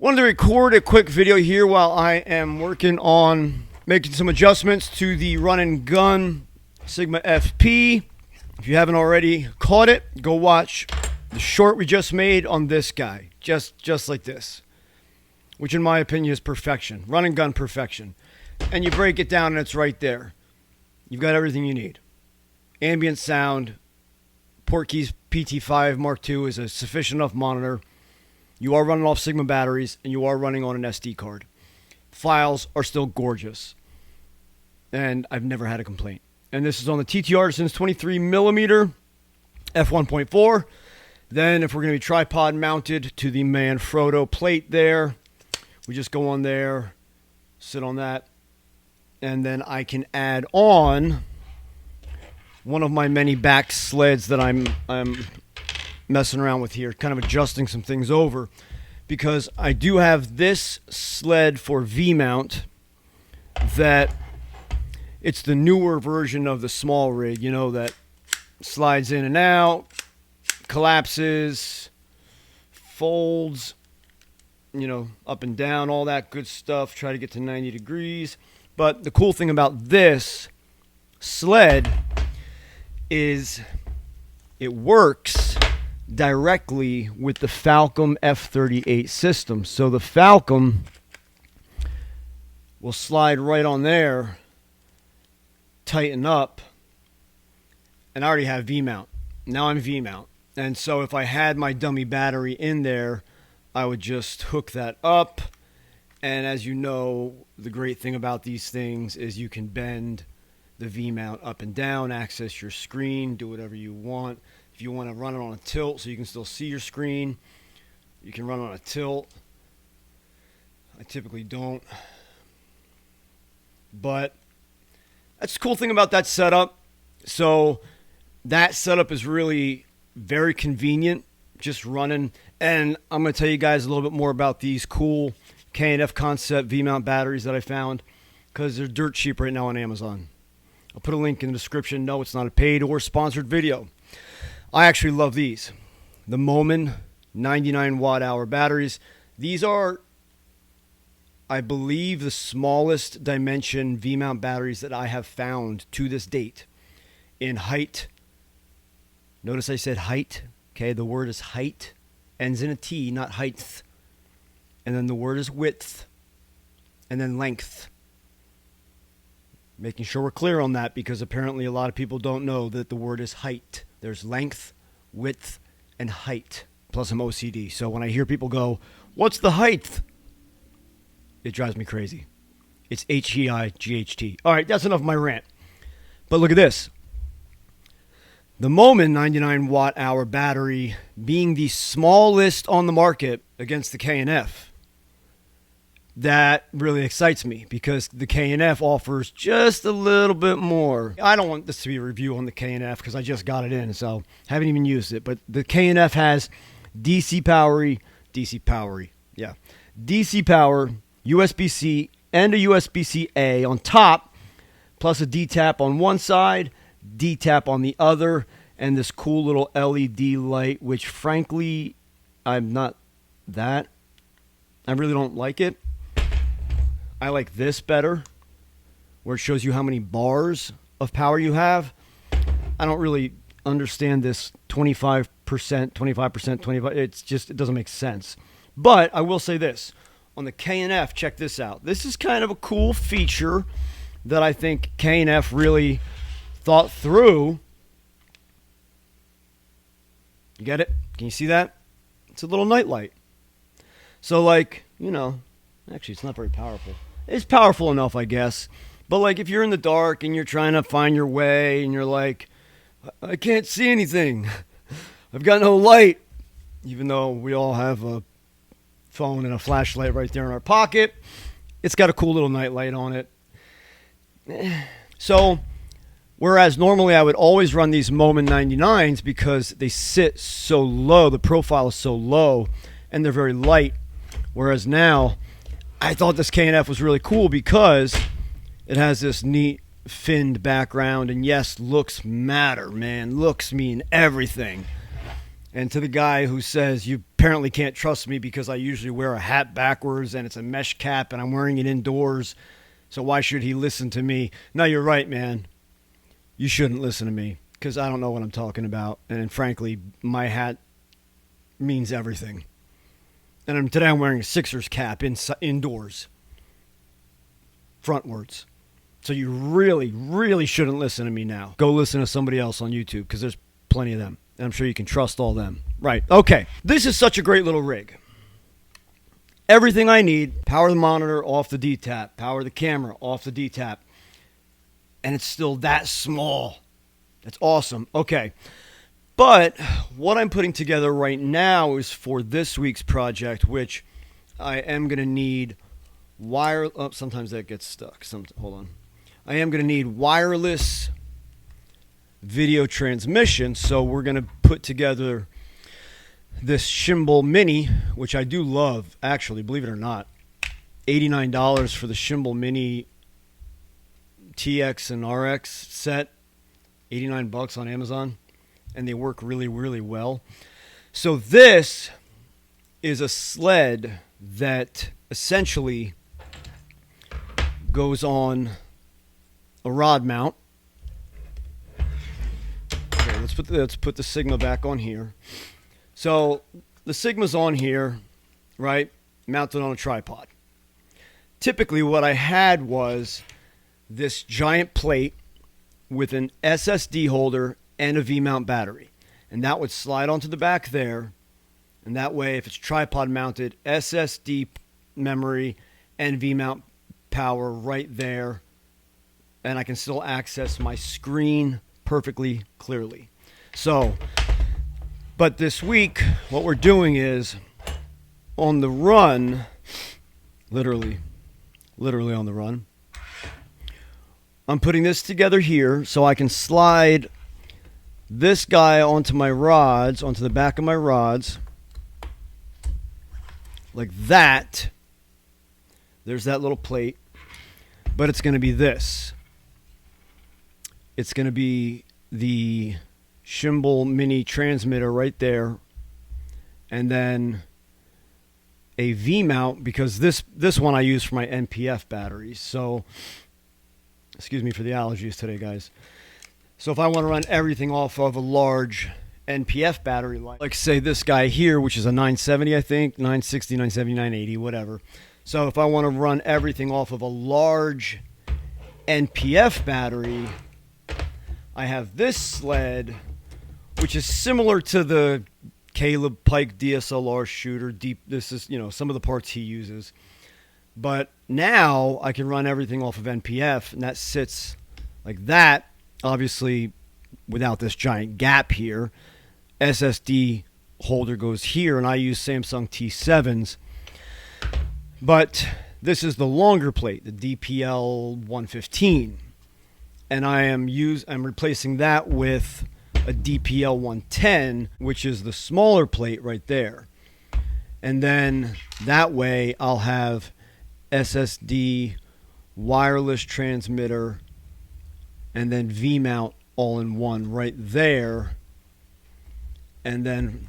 Wanted to record a quick video here while I am working on making some adjustments to the run and gun Sigma FP. If you haven't already caught it, go watch the short we just made on this guy. Just like this. Which in my opinion is perfection. Run and gun perfection. And you break it down and it's right there. You've got everything you need. Ambient sound. Portkeys PT5 Mark II is a sufficient enough monitor. You are running off Sigma batteries, and you are running on an SD card. Files are still gorgeous. And I've never had a complaint. And this is on the TTArtisan's 23mm f1.4. Then if we're going to be tripod mounted to the Manfrotto plate there, we just go on there, sit on that, and then I can add on one of my many back sleds that I'm messing around with here, kind of adjusting some things over, because I do have this sled for V-mount that it's the newer version of the small rig, you know, that slides in and out, collapses, folds, you know, up and down, all that good stuff, try to get to 90 degrees. But the cool thing about this sled is it works directly with the Falcon F38 system. So the Falcon will slide right on there, tighten up, and I already have V-mount. Now I'm V-mount. And so if I had my dummy battery in there, I would just hook that up. And as you know, the great thing about these things is you can bend the V-mount up and down, access your screen, do whatever you want. If you want to run it on a tilt so you can still see your screen, you can run on a tilt. I typically don't. But that's the cool thing about that setup. So that setup is really very convenient, just running. And I'm going to tell you guys a little bit more about these cool K&F Concept V-mount batteries that I found, because they're dirt cheap right now on Amazon. I'll put a link in the description. No, it's not a paid or sponsored video. I actually love these. The Momin 99 watt-hour batteries. These are, I believe, the smallest dimension V-mount batteries that I have found to this date in height. Notice I said height. Okay, the word is height. Ends in a T, not height. And then the word is width. And then length. Making sure we're clear on that, because apparently a lot of people don't know that the word is height. There's length, width, and height, plus I'm OCD. So when I hear people go, what's the height? It drives me crazy. It's H-E-I-G-H-T. All right, that's enough of my rant. But look at this. The Momin 99 watt-hour battery being the smallest on the market against the K&F. That really excites me, because the K&F offers just a little bit more. I don't want this to be a review on the K&F because I just got it in, so haven't even used it. But the K&F has DC power, USB-C, and a USB-C-A on top, plus a D-tap on one side, D-tap on the other, and this cool little LED light, which frankly, I really don't like it. I like this better, where it shows you how many bars of power you have. I don't really understand this 25%, 25%. It doesn't make sense. But I will say this. On the K&F, check this out. This is kind of a cool feature that I think K&F really thought through. You get it? Can you see that? It's a little night light. So, like, you know, actually, it's not very powerful. It's powerful enough, I guess. But, like, if you're in the dark and you're trying to find your way and you're like, I can't see anything. I've got no light. Even though we all have a phone and a flashlight right there in our pocket, it's got a cool little night light on it. So, whereas normally I would always run these Momin 99s because they sit so low, the profile is so low, and they're very light. Whereas now, I thought this K&F was really cool because it has this neat finned background, and yes, looks matter, man. Looks mean everything. And to the guy who says, you apparently can't trust me because I usually wear a hat backwards and it's a mesh cap and I'm wearing it indoors, so why should he listen to me? No, you're right, man. You shouldn't listen to me because I don't know what I'm talking about. And frankly, my hat means everything. And today I'm wearing a Sixers cap indoors, frontwards. So you really, really shouldn't listen to me now. Go listen to somebody else on YouTube because there's plenty of them. And I'm sure you can trust all them. Right. Okay. This is such a great little rig. Everything I need, power the monitor off the D-tap, power the camera off the D-tap. And it's still that small. That's awesome. Okay. But what I'm putting together right now is for this week's project, which I am going to need sometimes that gets stuck. Hold on. I am going to need wireless video transmission, so we're going to put together this Shimbal Mini, which I do love, actually, believe it or not. $89 for the Shimbal Mini TX and RX set, $89 on Amazon, and they work really, really well. So this is a sled that essentially goes on a rod mount. Okay, let's put the Sigma back on here. So the Sigma's on here, right? Mounted on a tripod. Typically what I had was this giant plate with an SSD holder and a V-mount battery. And that would slide onto the back there. And that way, if it's tripod mounted, SSD memory and V-mount power right there. And I can still access my screen perfectly clearly. So, but this week, what we're doing is on the run, literally on the run, I'm putting this together here so I can slide this guy onto my rods, onto the back of my rods, like that. There's that little plate, but it's going to be this. It's going to be the Shimbal Mini transmitter right there, and then a V-mount, because this one I use for my NPF batteries. So, excuse me for the allergies today, guys. So if I want to run everything off of a large NPF battery, like say this guy here, which is a 970, I think, 960, 970, 980, whatever. So if I want to run everything off of a large NPF battery, I have this sled, which is similar to the Caleb Pike DSLR shooter. This is, some of the parts he uses. But now I can run everything off of NPF, and that sits like that. Obviously, without this giant gap here, SSD holder goes here, and I use Samsung T7s. But this is the longer plate, the DPL 115, and I'm replacing that with a DPL 110, which is the smaller plate right there. And then that way I'll have SSD, wireless transmitter, and then V-mount all in one right there. And then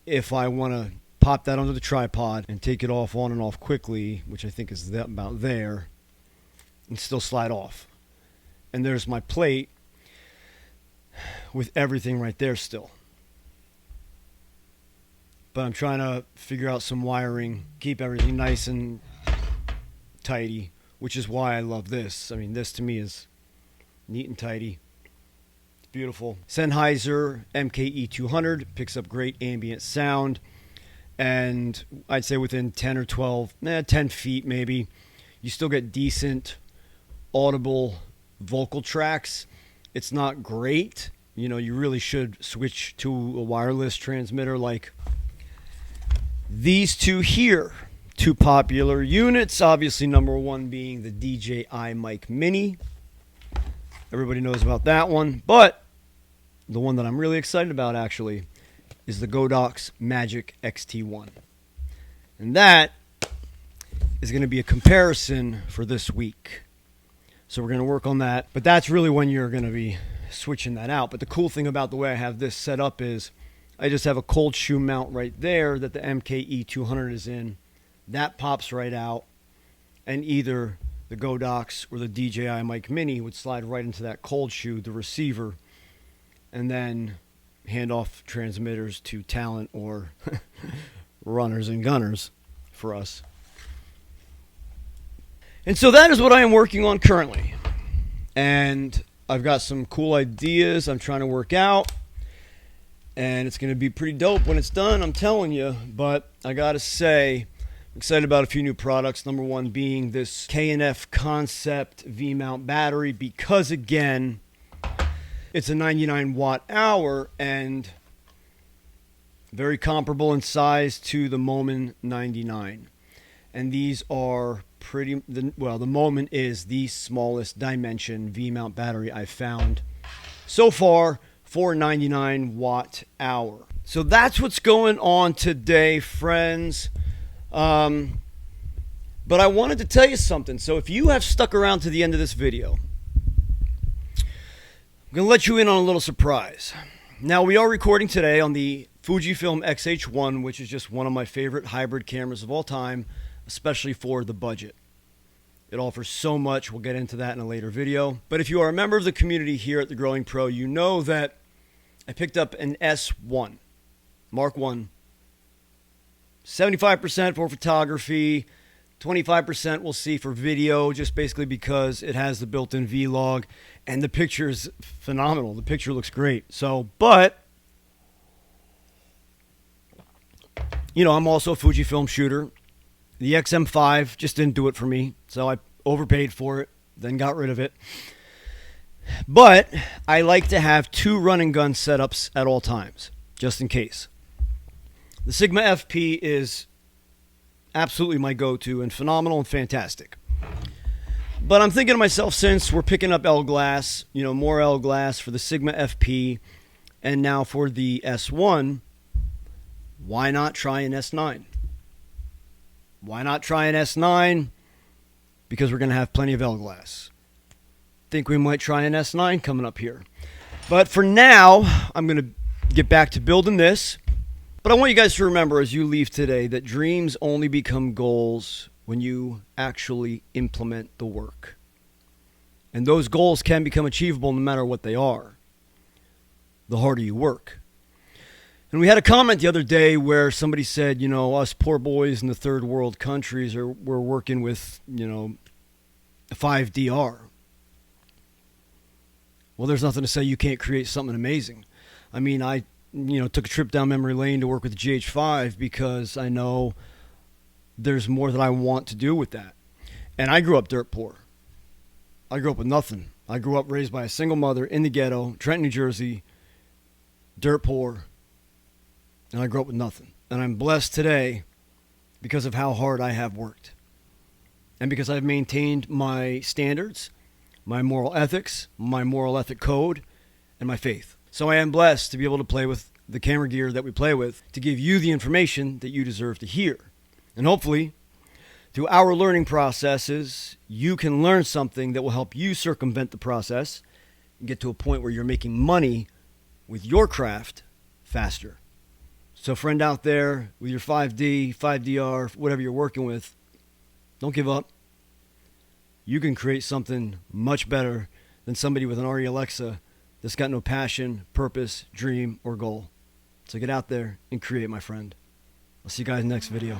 if I want to pop that onto the tripod and take it off on and off quickly, which I think is about there, and still slide off. And there's my plate with everything right there still. But I'm trying to figure out some wiring, keep everything nice and tidy, which is why I love this. I mean, this to me is neat and tidy. It's beautiful. Sennheiser MKE 200 picks up great ambient sound. And I'd say within 10 or 10 feet maybe, you still get decent audible vocal tracks. It's not great. You really should switch to a wireless transmitter like these two here. Two popular units. Obviously, number one being the DJI Mic Mini. Everybody knows about that one. But the one that I'm really excited about, actually, is the Godox Magic XT1. And that is going to be a comparison for this week. So we're going to work on that. But that's really when you're going to be switching that out. But the cool thing about the way I have this set up is I just have a cold shoe mount right there that the MKE 200 is in. That pops right out, and either the Godox or the DJI Mic Mini would slide right into that cold shoe, the receiver, and then hand off transmitters to talent or runners and gunners for us. And so that is what I am working on currently. And I've got some cool ideas I'm trying to work out. And it's going to be pretty dope when it's done, I'm telling you. But I got to say, I'm excited about a few new products. Number one being this K&F Concept V-mount battery, because again, it's a 99 watt hour and very comparable in size to the Moment 99. And these are the Moment is the smallest dimension V-mount battery I've found so far for 99 watt hour. So that's what's going on today, friends. But I wanted to tell you something. So if you have stuck around to the end of this video, I'm going to let you in on a little surprise. Now, we are recording today on the Fujifilm X-H1, which is just one of my favorite hybrid cameras of all time, especially for the budget. It offers so much. We'll get into that in a later video. But if you are a member of the community here at The Growing Pro, you know that I picked up an S1, Mark 1. 75% for photography, 25% we'll see for video, just basically because it has the built-in vlog, and the picture is phenomenal. The picture looks great. So, but, you know, I'm also a Fujifilm shooter. The XM5 just didn't do it for me, so I overpaid for it, then got rid of it. But I like to have two run and gun setups at all times, just in case. The Sigma FP is absolutely my go-to and phenomenal and fantastic. But I'm thinking to myself, since we're picking up L glass, you know, more L glass for the Sigma FP, and now for the S1, why not try an S9? Why not try an S9? Because we're going to have plenty of L glass. Think we might try an S9 coming up here. But for now, I'm going to get back to building this. But I want you guys to remember as you leave today that dreams only become goals when you actually implement the work. And those goals can become achievable no matter what they are, the harder you work. And we had a comment the other day where somebody said, you know, us poor boys in the third world countries we're working with, you know, 5DR. Well, there's nothing to say you can't create something amazing. I mean, I took a trip down memory lane to work with the GH5 because I know there's more that I want to do with that. And I grew up dirt poor. I grew up with nothing. I grew up raised by a single mother in the ghetto, Trenton, New Jersey, dirt poor. And I grew up with nothing. And I'm blessed today because of how hard I have worked. And because I've maintained my standards, my moral ethics, my moral ethic code, and my faith. So I am blessed to be able to play with the camera gear that we play with to give you the information that you deserve to hear. And hopefully, through our learning processes, you can learn something that will help you circumvent the process and get to a point where you're making money with your craft faster. So friend out there with your 5D, 5DR, whatever you're working with, don't give up. You can create something much better than somebody with an RE Alexa that's got no passion, purpose, dream, or goal. So get out there and create, my friend. I'll see you guys in the next video.